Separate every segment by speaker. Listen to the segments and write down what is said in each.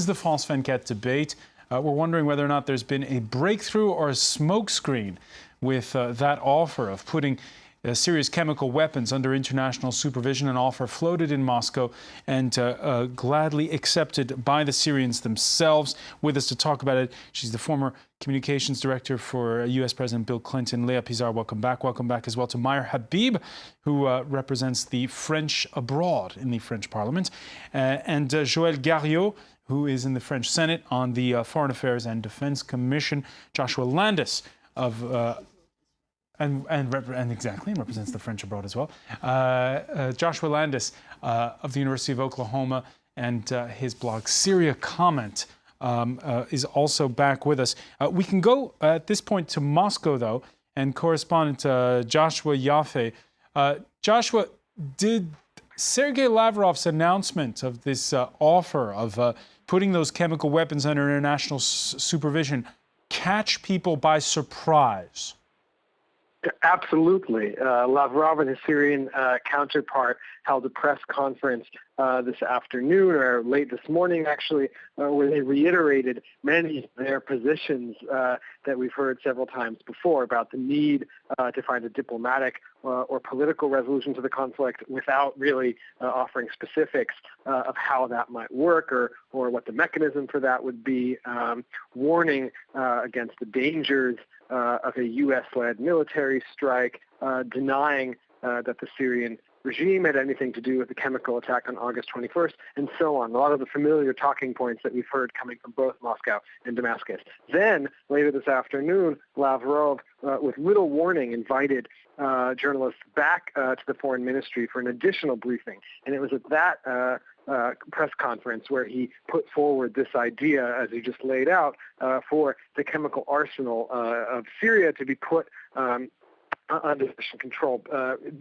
Speaker 1: This is the France 24 debate. We're wondering whether or not there's been a breakthrough or a smokescreen with that offer of putting Syria's chemical weapons under international supervision, an offer floated in Moscow and gladly accepted by the Syrians themselves. With us to talk about it, she's the former communications director for U.S. President Bill Clinton, Léa Pizarro. Welcome back. Welcome back as well to Maher Habib, who represents the French abroad in the French Parliament, and Joël Garriot, who is in the French Senate on the Foreign Affairs and Defense Commission. Joshua Landis of and represents the French abroad as well. Joshua Landis of the University of Oklahoma, and his blog Syria Comment is also back with us. We can go at this point to Moscow, though, and correspondent Joshua Yaffe. Joshua, did Sergei Lavrov's announcement of this offer of putting those chemical weapons under international supervision catch people by surprise?
Speaker 2: Absolutely. Lavrov and his Syrian counterpart held a press conference this afternoon, or late this morning actually, where they reiterated many of their positions that we've heard several times before about the need to find a diplomatic or political resolution to the conflict without really offering specifics of how that might work or what the mechanism for that would be, warning against the dangers of a U.S.-led military strike, denying that the Syrian regime had anything to do with the chemical attack on August 21st, and so on. A lot of the familiar talking points that we've heard coming from both Moscow and Damascus. Then, later this afternoon, Lavrov, with little warning, invited journalists back to the foreign ministry for an additional briefing. And it was at that press conference where he put forward this idea, as he just laid out, for the chemical arsenal of Syria to be put under Russian control.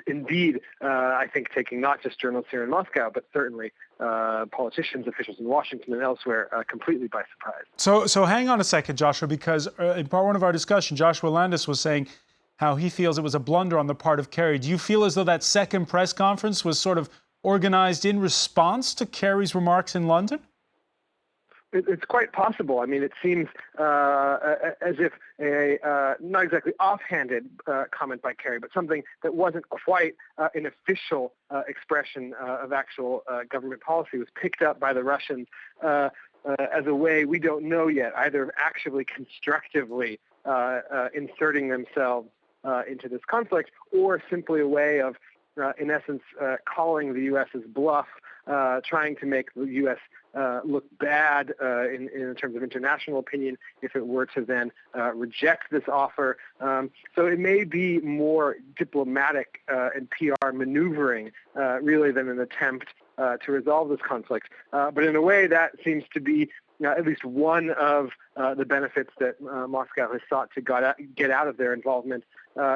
Speaker 2: Indeed, I think taking not just journalists here in Moscow, but certainly politicians, officials in Washington and elsewhere, completely by surprise.
Speaker 1: So hang on a second, Joshua, because in part one of our discussion, Joshua Landis was saying how he feels it was a blunder on the part of Kerry. Do you feel as though that second press conference was sort of organized in response to Kerry's remarks in London?
Speaker 2: It's quite possible. I mean, it seems as if a not exactly offhanded comment by Kerry, but something that wasn't quite an official expression of actual government policy was picked up by the Russians as a way, we don't know yet, either of actually constructively inserting themselves into this conflict, or simply a way of, in essence, calling the U.S.'s bluff, trying to make the U.S. Look bad in terms of international opinion if it were to then reject this offer. So it may be more diplomatic and PR maneuvering really than an attempt to resolve this conflict. But in a way, that seems to be at least one of the benefits that Moscow has sought to get out of their involvement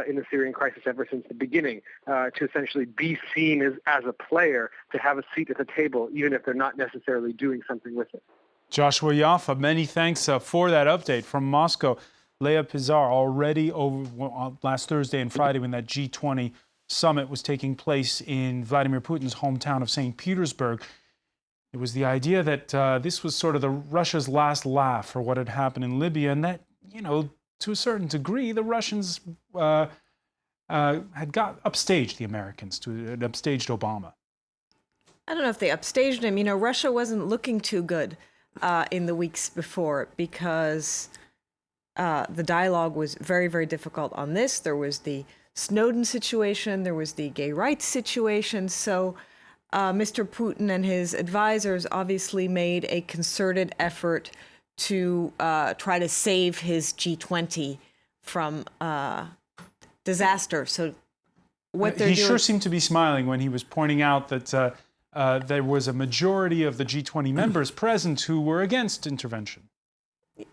Speaker 2: in the Syrian crisis ever since the beginning, to essentially be seen as a player, to have a seat at the table, even if they're not necessarily doing something with it.
Speaker 1: Joshua Yaffe, many thanks for that update from Moscow. Léa Pizarro, already over last Thursday and Friday when that G20 summit was taking place in Vladimir Putin's hometown of St. Petersburg. It was the idea that this was sort of Russia's last laugh for what had happened in Libya, and that, you know, to a certain degree, the Russians had upstaged the Americans, upstaged Obama.
Speaker 3: I don't know if they upstaged him. You know, Russia wasn't looking too good in the weeks before because the dialogue was very, very difficult on this. There was the Snowden situation, there was the gay rights situation, so Mr. Putin and his advisors obviously made a concerted effort to try to save his G20 from disaster. So what they're doing... He
Speaker 1: sure seemed to be smiling when he was pointing out that there was a majority of the G20 members present who were against intervention.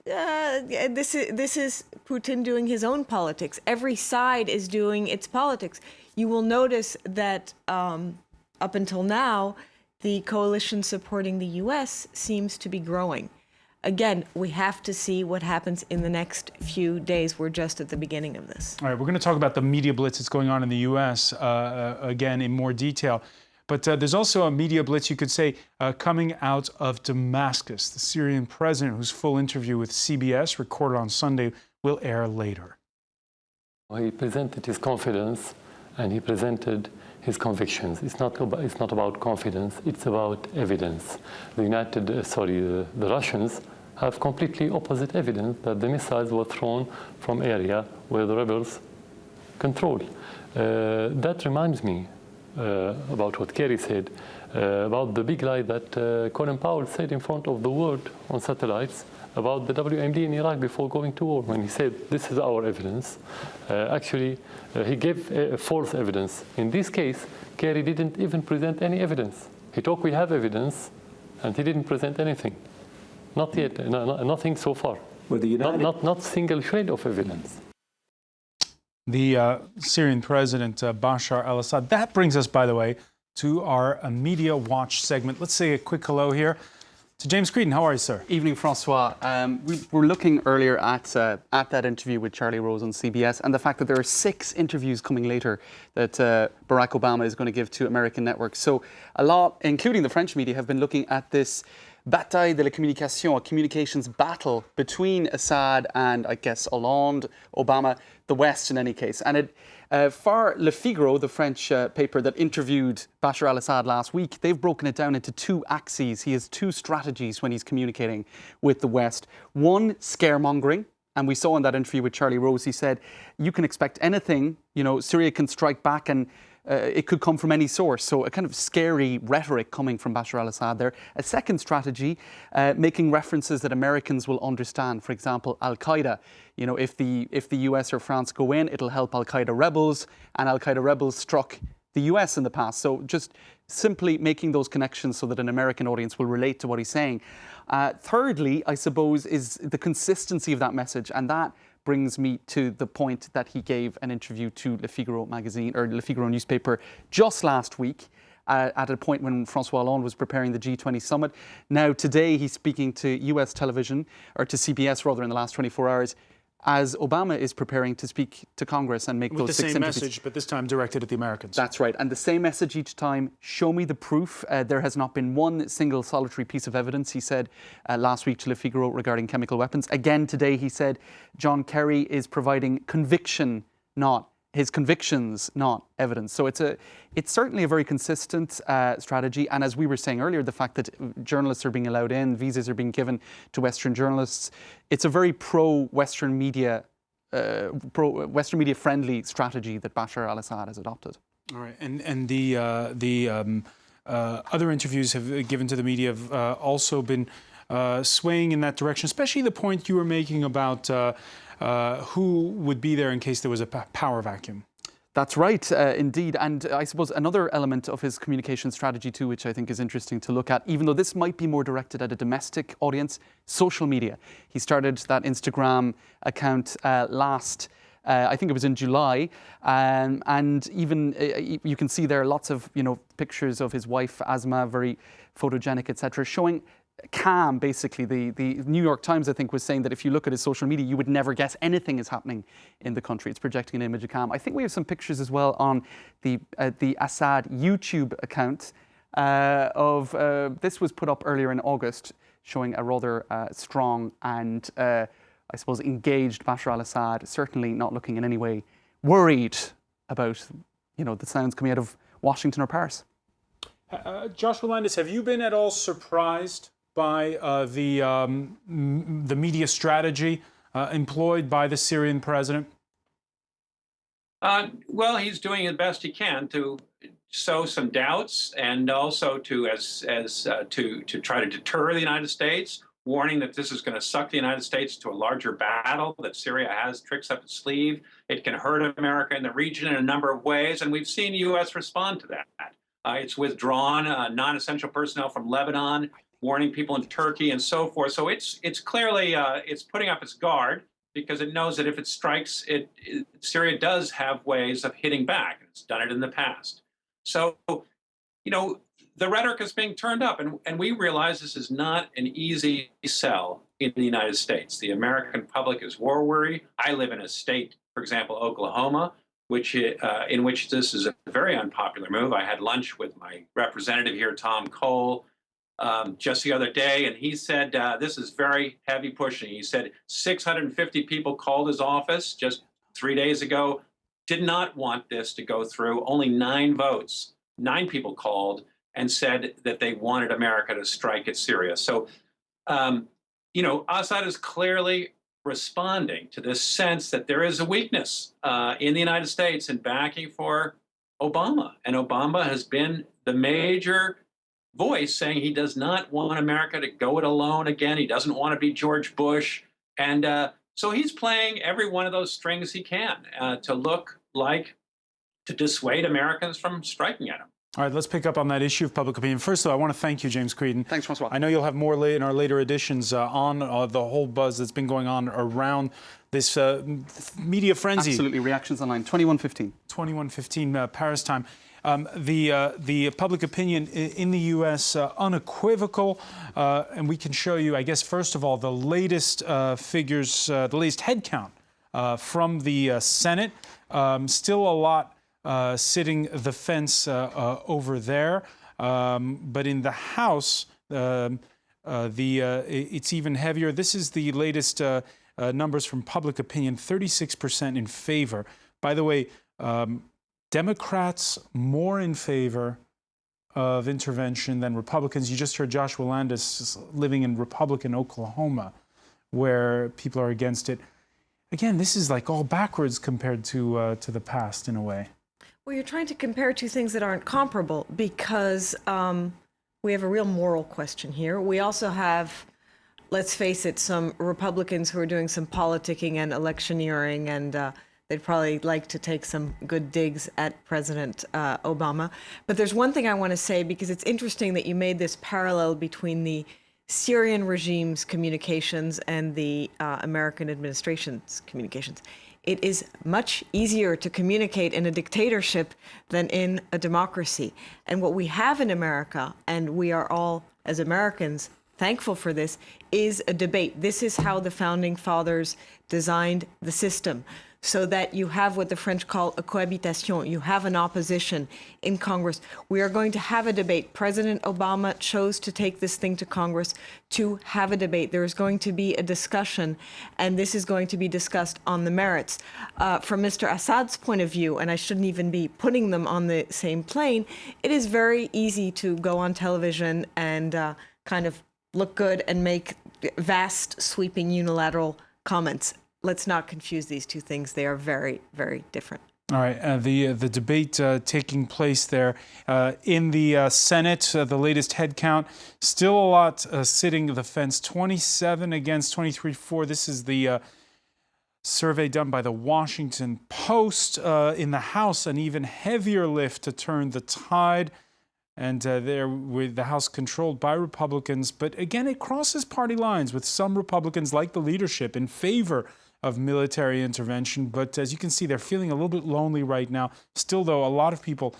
Speaker 3: This is Putin doing his own politics. Every side is doing its politics. You will notice that up until now, the coalition supporting the U.S. seems to be growing. Again, we have to see what happens in the next few days. We're just at the beginning of this.
Speaker 1: All right, we're going to talk about the media blitz that's going on in the U.S. Again in more detail. But there's also a media blitz, you could say, coming out of Damascus. The Syrian president, whose full interview with CBS, recorded on Sunday, will air later.
Speaker 4: He presented his confidence and he presented his convictions. It's not about confidence, it's about evidence. The Russians have completely opposite evidence that the missiles were thrown from area where the rebels control. That reminds me about what Kerry said, about the big lie that Colin Powell said in front of the world on satellites about the WMD in Iraq before going to war, when he said, this is our evidence. Actually, he gave false evidence. In this case, Kerry didn't even present any evidence. He talked, we have evidence, and he didn't present anything. Not yet, nothing so far.
Speaker 5: Well,
Speaker 4: not single shred of evidence.
Speaker 1: The Syrian President Bashar al-Assad. That brings us, by the way, to our Media Watch segment. Let's say a quick hello here to James Creedon. How are you, sir?
Speaker 6: Evening, Francois. We were looking earlier at that interview with Charlie Rose on CBS and the fact that there are 6 interviews coming later that Barack Obama is going to give to American networks. So a lot, including the French media, have been looking at this bataille de la communication, a communications battle between Assad and, I guess, Hollande, Obama, the West in any case. And it, for Le Figaro, the French paper that interviewed Bashar al-Assad last week, they've broken it down into 2 axes. He has 2 strategies when he's communicating with the West. One, scaremongering. And we saw in that interview with Charlie Rose, he said, you can expect anything, you know, Syria can strike back and it could come from any source. So a kind of scary rhetoric coming from Bashar al-Assad there. A second strategy, making references that Americans will understand. For example, Al-Qaeda. You know, if the US or France go in, it'll help Al-Qaeda rebels, and Al-Qaeda rebels struck the US in the past. So just simply making those connections so that an American audience will relate to what he's saying. Thirdly, I suppose, is the consistency of that message, and that brings me to the point that he gave an interview to Le Figaro magazine, or Le Figaro newspaper, just last week, at a point when François Hollande was preparing the G20 summit. Now, today, he's speaking to US television, or to CBS rather, in the last 24 hours, as Obama is preparing to speak to Congress and make
Speaker 1: with
Speaker 6: those
Speaker 1: the
Speaker 6: 6
Speaker 1: same
Speaker 6: interviews.
Speaker 1: message, but this time directed at the Americans.
Speaker 6: That's right. And the same message each time, show me the proof. There has not been one single solitary piece of evidence, he said last week to Le Figaro regarding chemical weapons. Again today, he said John Kerry is providing conviction, not his convictions, not evidence. So it's certainly a very consistent strategy. And as we were saying earlier, the fact that journalists are being allowed in, visas are being given to Western journalists, it's a very pro-Western media friendly strategy that Bashar al-Assad has adopted.
Speaker 1: All right, and the other interviews have given to the media have also been swaying in that direction, especially the point you were making about who would be there in case there was a power vacuum.
Speaker 6: That's right, indeed. And I suppose another element of his communication strategy too, which I think is interesting to look at, even though this might be more directed at a domestic audience, social media. He started that Instagram account last, I think it was in July, and even you can see there lots of, you know, pictures of his wife, Asma, very photogenic, etc., showing calm, basically. The New York Times, I think, was saying that if you look at his social media, you would never guess anything is happening in the country. It's projecting an image of calm. I think we have some pictures as well on the Assad YouTube account this was put up earlier in August, showing a rather strong and, I suppose, engaged Bashar al-Assad, certainly not looking in any way worried about, you know, the sounds coming out of Washington or Paris.
Speaker 1: Joshua Landis, have you been at all surprised by the media strategy employed by the Syrian president?
Speaker 7: Well, he's doing the best he can to sow some doubts, and also to try to deter the United States, warning that this is going to suck the United States to a larger battle, that Syria has tricks up its sleeve. It can hurt America in the region in a number of ways, and we've seen the U.S. respond to that. It's withdrawn non-essential personnel from Lebanon, warning people in Turkey and so forth. So it's clearly it's putting up its guard, because it knows that if it strikes, Syria does have ways of hitting back. It's done it in the past. So, you know, the rhetoric is being turned up, and we realize this is not an easy sell in the United States. The American public is war weary. I live in a state, for example, Oklahoma, in which this is a very unpopular move. I had lunch with my representative here, Tom Cole, just the other day, and he said this is very heavy pushing. He said 650 people called his office just 3 days ago, did not want this to go through. Only 9 votes. 9 people called and said that they wanted America to strike at Syria. So, Assad is clearly responding to this sense that there is a weakness in the United States in backing for Obama. And Obama has been the major voice saying he does not want America to go it alone again. He doesn't want to be George Bush. And so he's playing every one of those strings he can to dissuade Americans from striking at him.
Speaker 1: All right, let's pick up on that issue of public opinion. First, though, I want to thank you, James Creedon.
Speaker 6: Thanks, François.
Speaker 1: I know you'll have more in our later editions on the whole buzz that's been going on around this media frenzy.
Speaker 6: Absolutely. Reactions online, 21:15.
Speaker 1: 21:15 Paris time. The public opinion in the U.S. Unequivocal, and we can show you, I guess, first of all, the latest figures, the latest head count from the Senate. Still a lot sitting the fence over there, but in the House, it's even heavier. This is the latest numbers from public opinion: 36% in favor. By the way, Democrats more in favor of intervention than Republicans. You just heard Joshua Landis living in Republican Oklahoma, where people are against it. Again, this is like all backwards compared to the past in a way.
Speaker 3: Well, you're trying to compare two things that aren't comparable because we have a real moral question here. We also have, let's face it, some Republicans who are doing some politicking and electioneering, and they'd probably like to take some good digs at President Obama. But there's one thing I want to say, because it's interesting that you made this parallel between the Syrian regime's communications and the American administration's communications. It is much easier to communicate in a dictatorship than in a democracy. And what we have in America, and we are all, as Americans, thankful for this, is a debate. This is how the founding fathers designed the system, so that you have what the French call a cohabitation. You have an opposition in Congress. We are going to have a debate. President Obama chose to take this thing to Congress to have a debate. There is going to be a discussion, and this is going to be discussed on the merits. From Mr. Assad's point of view, and I shouldn't even be putting them on the same plane, it is very easy to go on television and kind of look good and make vast, sweeping, unilateral comments. Let's not confuse these two things. They are very, very different.
Speaker 1: All right, the debate taking place there in the Senate, the latest head count, still a lot sitting the fence, 27 against 23-4. This is the survey done by the Washington Post. In the House, an even heavier lift to turn the tide. And there, with the House controlled by Republicans. But again, it crosses party lines with some Republicans, like the leadership, in favor of military intervention. But as you can see, they're feeling a little bit lonely right now. Still, though, a lot of people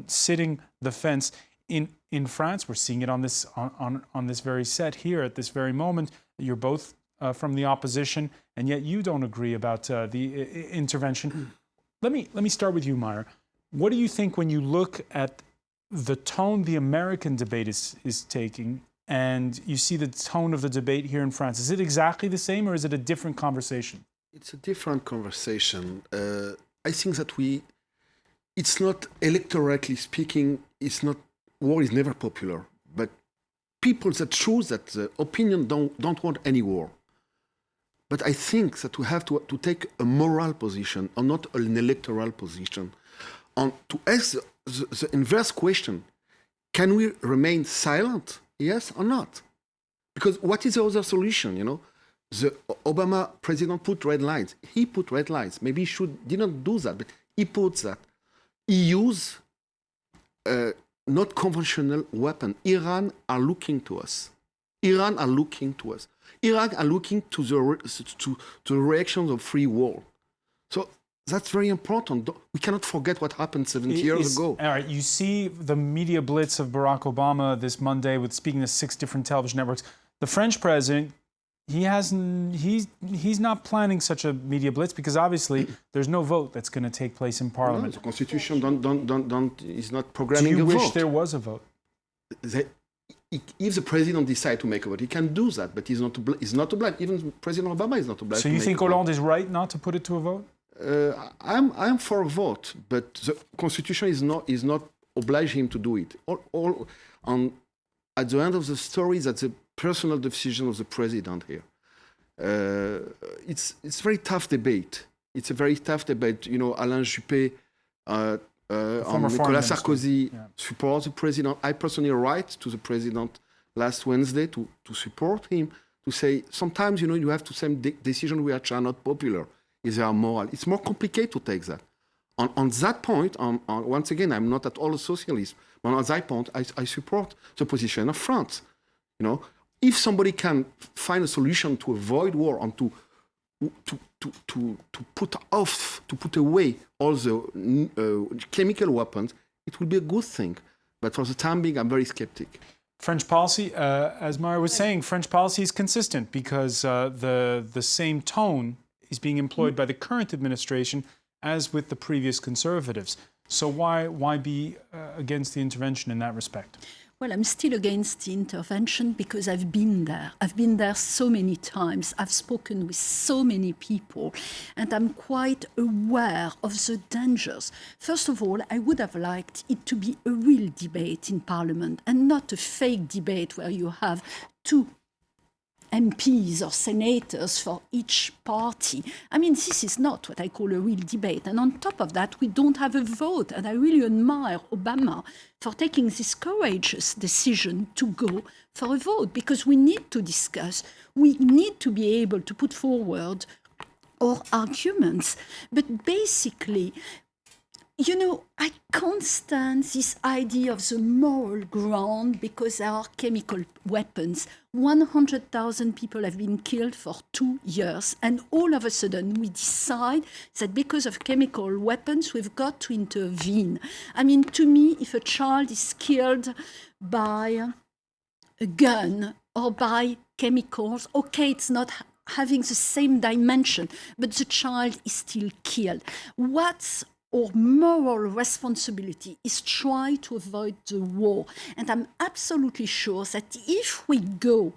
Speaker 1: sitting the fence. In France, we're seeing it on this very set here at this very moment. You're both from the opposition, and yet you don't agree about the intervention. Let me start with you, Meyer. What do you think when you look at the tone the American debate is taking, and you see the tone of the debate here in France? Is it exactly the same, or is it a different conversation?
Speaker 5: It's a different conversation. I think that it's not, electorally speaking, war is never popular, but people that choose that opinion don't want any war. But I think that we have to take a moral position, and not an electoral position, and to ask the inverse question: can we remain silent, yes or not? Because what is the other solution? The Obama president put red lines. He put red lines. Maybe he didn't do that, but he puts that. He used not conventional weapon. Iran are looking to us. Iran are looking to the reactions of free world. So that's very important. We cannot forget what happened 70 years ago.
Speaker 1: All right, you see the media blitz of Barack Obama this Monday with speaking to 6 different television networks. The French president, he's not planning such a media blitz because obviously there's no vote that's going to take place in Parliament.
Speaker 5: No, the Constitution is not
Speaker 1: Do
Speaker 5: programming
Speaker 1: you
Speaker 5: a
Speaker 1: wish
Speaker 5: vote.
Speaker 1: there was a vote?
Speaker 5: If the president decides to make a vote, he can do that, but he's not to blame. Even President Obama is not to blame.
Speaker 1: So you think Hollande is right not to put it to a vote?
Speaker 5: I'm for a vote, but the Constitution is not obliging him to do it. At the end of the story, that's a personal decision of the president here. It's very tough debate. It's a very tough debate. You know, Alain Juppé and Nicolas Sarkozy support the president. I personally write to the president last Wednesday to support him, to say sometimes, you know, you have to take decisions which are not popular. Is they are moral. It's more complicated to take that. On that point, once again, I'm not at all a socialist, but on that point, I support the position of France. You know, if somebody can find a solution to avoid war and to put away all the chemical weapons, it will be a good thing. But for the time being, I'm very skeptic.
Speaker 1: French policy, as Mara was saying, French policy is consistent because the same tone is being employed by the current administration as with the previous Conservatives. So why be against the intervention in that respect?
Speaker 8: Well, I'm still against the intervention because I've been there. I've been there so many times. I've spoken with so many people, and I'm quite aware of the dangers. First of all, I would have liked it to be a real debate in Parliament and not a fake debate where you have two MPs or senators for each party. I mean, this is not what I call a real debate. And on top of that, we don't have a vote. And I really admire Obama for taking this courageous decision to go for a vote, because we need to discuss. We need to be able to put forward our arguments. But basically, you know, I can't stand this idea of the moral ground because there are chemical weapons. 100,000 people have been killed for 2 years. And all of a sudden, we decide that because of chemical weapons, we've got to intervene. I mean, to me, if a child is killed by a gun or by chemicals, okay, it's not having the same dimension, but the child is still killed. What's our moral responsibility is try to avoid the war. And I'm absolutely sure that if we go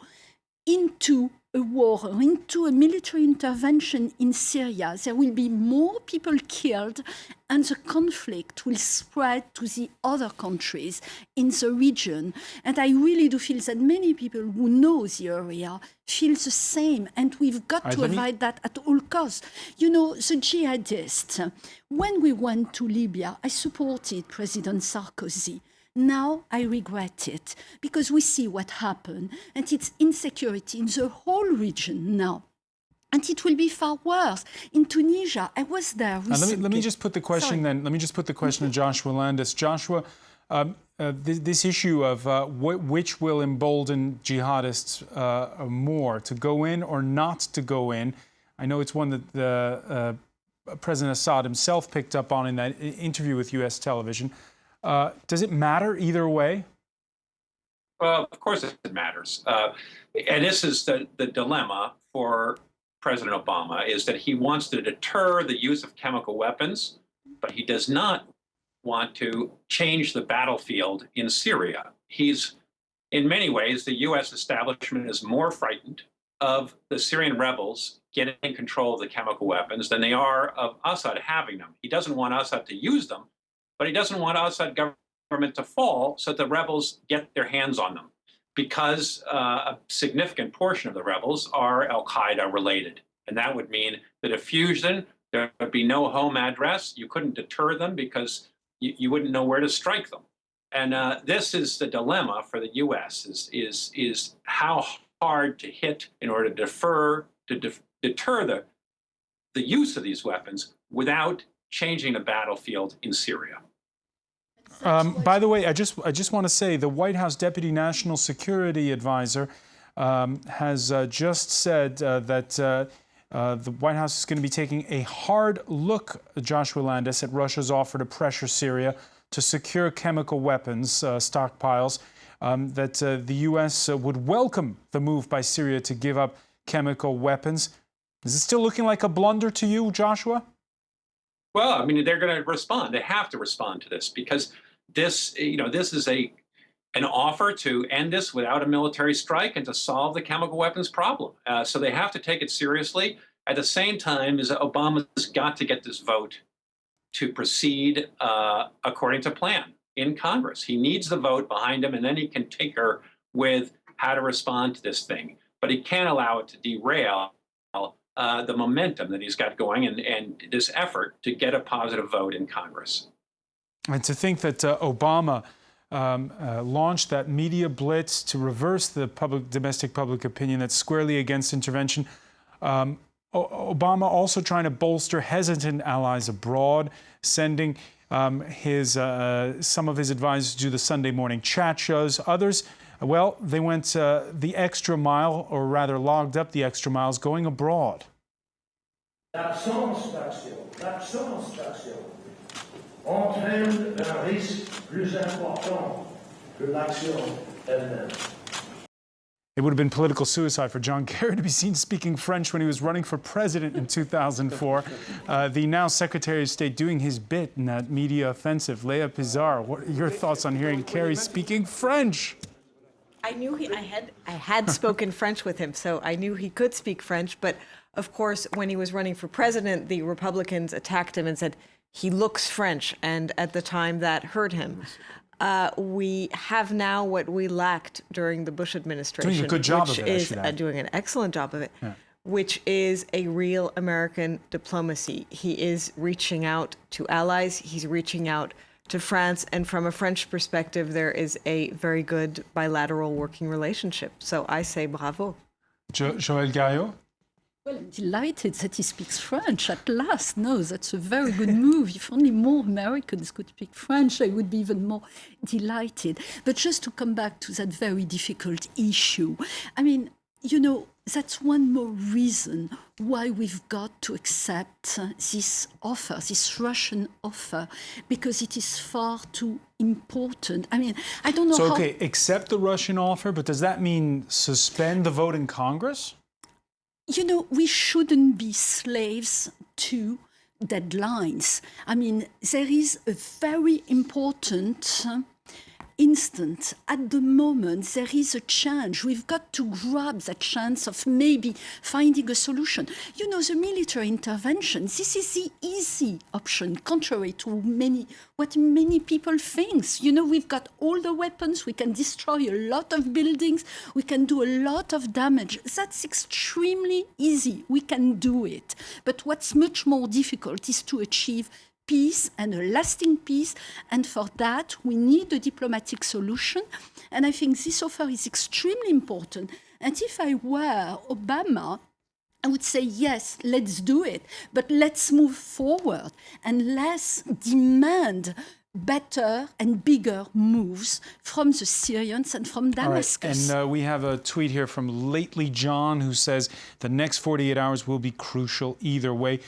Speaker 8: into a war or into a military intervention in Syria, there will be more people killed and the conflict will spread to the other countries in the region. And I really do feel that many people who know the area feel the same, and we've got to avoid that at all costs. You know, the jihadists, when we went to Libya, I supported President Sarkozy. Now I regret it because we see what happened, and it's insecurity in the whole region now. And it will be far worse. In Tunisia, I was there recently.
Speaker 1: Let me just put the question then. Let me just put the question to Joshua Landis. Joshua, this issue of which will embolden jihadists more, to go in or not to go in. I know it's one that President Assad himself picked up on in that interview with U.S. television. Does it matter either way?
Speaker 7: Well, of course it matters. And this is the dilemma for President Obama, is that he wants to deter the use of chemical weapons, but he does not want to change the battlefield in Syria. In many ways, the U.S. establishment is more frightened of the Syrian rebels getting control of the chemical weapons than they are of Assad having them. He doesn't want Assad to use them, but he doesn't want Assad government to fall so the rebels get their hands on them, because a significant portion of the rebels are al-Qaeda related. And that would mean the diffusion, there would be no home address. You couldn't deter them because you wouldn't know where to strike them. And this is the dilemma for the U.S. is how hard to hit in order to deter the use of these weapons without changing the battlefield in Syria.
Speaker 1: By the way, I just want to say the White House Deputy National Security Advisor has just said that the White House is going to be taking a hard look, Joshua Landis, at Russia's offer to pressure Syria to secure chemical weapons stockpiles, that the U.S. would welcome the move by Syria to give up chemical weapons. Is it still looking like a blunder to you, Joshua?
Speaker 7: Well, I mean, they're going to respond. They have to respond to this because this is an offer to end this without a military strike and to solve the chemical weapons problem. So they have to take it seriously. At the same time, Obama's got to get this vote to proceed according to plan in Congress. He needs the vote behind him, and then he can tinker with how to respond to this thing. But he can't allow it to derail the momentum that he's got going and this effort to get a positive vote in Congress.
Speaker 1: And to think that Obama launched that media blitz to reverse the domestic public opinion that's squarely against intervention. Obama also trying to bolster hesitant allies abroad, sending some of his advisors to do the Sunday morning chat shows. Others, well, they went the extra mile, or rather logged up the extra miles, going abroad.
Speaker 9: L'absence d'action entraîne un risque plus important que l'action elle-même.
Speaker 1: It would have been political suicide for John Kerry to be seen speaking French when he was running for president in 2004. The now Secretary of State doing his bit in that media offensive. Léa Pizarro, what are your thoughts on hearing Kerry speaking French?
Speaker 3: I knew I had spoken French with him, so I knew he could speak French. But of course, when he was running for president, the Republicans attacked him and said, he looks French. And at the time, that hurt him. We have now what we lacked during the Bush administration.
Speaker 1: Doing a good job
Speaker 3: which
Speaker 1: of it, I
Speaker 3: is
Speaker 1: should add.
Speaker 3: doing an excellent job of it,
Speaker 1: Yeah.
Speaker 3: which is a real American diplomacy. He is reaching out to allies. He's reaching out to France. And from a French perspective, there is a very good bilateral working relationship. So I say bravo.
Speaker 1: Joël Gayot?
Speaker 8: Well, I'm delighted that he speaks French at last. No, that's a very good move. If only more Americans could speak French, I would be even more delighted. But just to come back to that very difficult issue, I mean, you know, that's one more reason why we've got to accept this offer, this Russian offer, because it is far too important. I mean, I don't know
Speaker 1: So, okay, accept the Russian offer, but does that mean suspend the vote in Congress?
Speaker 8: You know, we shouldn't be slaves to deadlines. I mean, there is a very important instant. At the moment, there is a chance. We've got to grab that chance of maybe finding a solution. You know, the military intervention, this is the easy option, contrary to what many people think. You know, we've got all the weapons, we can destroy a lot of buildings, we can do a lot of damage. That's extremely easy. We can do it. But what's much more difficult is to achieve peace and a lasting peace. And for that, we need a diplomatic solution. And I think this offer is extremely important. And if I were Obama, I would say, yes, let's do it, but let's move forward and let's demand better and bigger moves from the Syrians and from Damascus.
Speaker 1: All right. And we have a tweet here from Lately John who says the next 48 hours will be crucial either way.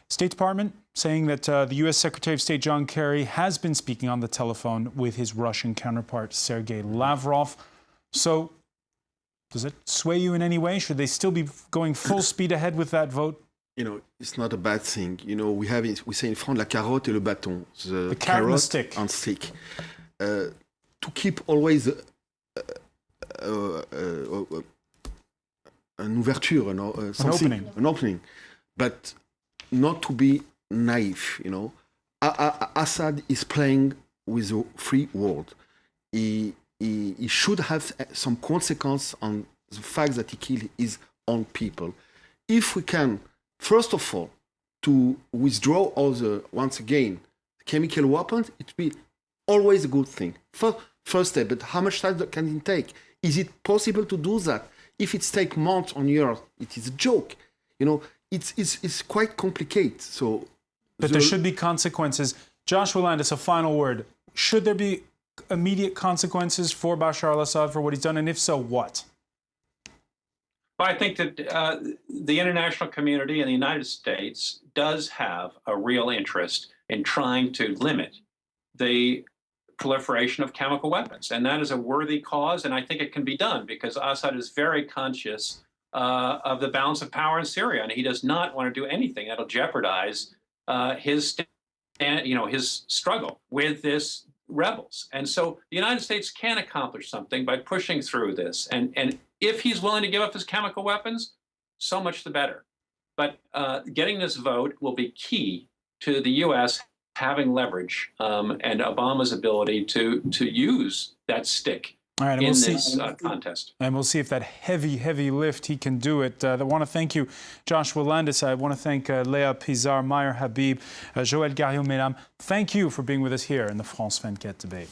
Speaker 1: State Department saying that the U.S. Secretary of State John Kerry has been speaking on the telephone with his Russian counterpart Sergei Lavrov. So does it sway you in any way? Should they still be going full speed ahead with that vote?
Speaker 5: You know, it's not a bad thing. You know, we say in France la carotte et le bâton.
Speaker 1: The carrot and the stick.
Speaker 5: And stick. To keep always an ouverture, an opening, but not to be naive, you know. Assad is playing with a free world. He should have some consequence on the fact that he killed his own people. If we can, first of all, to withdraw all the, once again, chemical weapons, it will be always a good thing. First step, but how much time can it take? Is it possible to do that? If it takes months or years, it is a joke. You know, it's quite complicated. So,
Speaker 1: but there should be consequences. Joshua Landis, a final word. Should there be immediate consequences for Bashar al-Assad for what he's done, and if so, what?
Speaker 7: Well, I think that the international community and the United States does have a real interest in trying to limit the proliferation of chemical weapons. And that is a worthy cause, and I think it can be done because Assad is very conscious of the balance of power in Syria, and he does not want to do anything that'll jeopardize his struggle with this rebels. And so the United States can accomplish something by pushing through this. And if he's willing to give up his chemical weapons, so much the better. But getting this vote will be key to the U.S. having leverage and Obama's ability to use that stick in this contest.
Speaker 1: And we'll see if that heavy lift, he can do it. I want to thank you, Joshua Landis. I want to thank Léa Pizarre, Meyer Habib, Joël Gariot-Mélam. Thank you for being with us here in the France 24 debate.